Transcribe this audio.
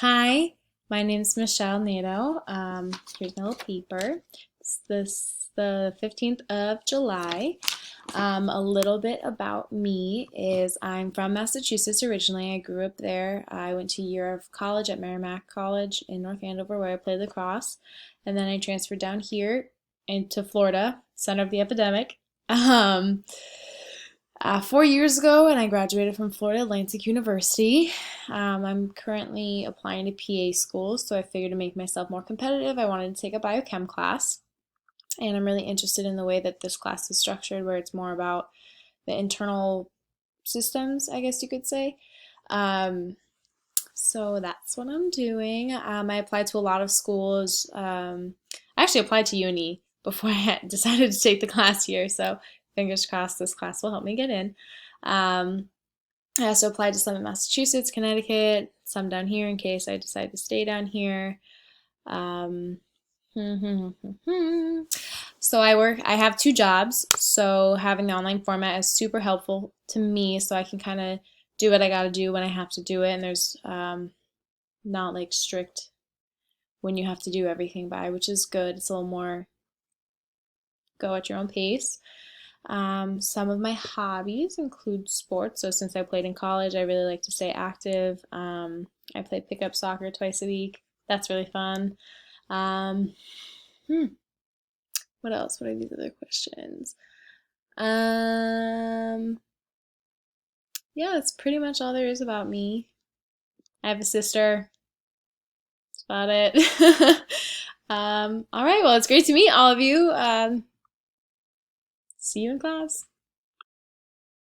Hi, my name is Michelle Nato. Here's my little paper. It's the 15th of July. A little bit about me is I'm from Massachusetts originally. I grew up there. I went to a year of college at Merrimack College in North Andover where I played lacrosse. And then I transferred down here into Florida, center of the epidemic. Um, 4 years ago, and I graduated from Florida Atlantic University. I'm currently applying to PA school, so I figured to make myself more competitive, I wanted to take a biochem class. And I'm really interested in the way that this class is structured, where it's more about the internal systems, I guess you could say. Um, so that's what I'm doing. I applied to a lot of schools. I actually applied to uni before I had decided to take the class here, so fingers crossed this class will help me get in. Um, I also applied to some in Massachusetts, Connecticut, some down here in case I decide to stay down here. Um, so I have two jobs, so having the online format is super helpful to me so I can kind of do what I got to do when I have to do it, and there's not like strict when you have to do everything by, which is good. It's a little more go at your own pace. Some of my hobbies include sports. So since I played in college, I really like to stay active. I play pickup soccer twice a week. That's really fun. Um, hmm, what else? What are these other questions? Um, yeah, that's pretty much all there is about me. I have a sister. That's about it. All right, well, it's great to meet all of you. See you in class.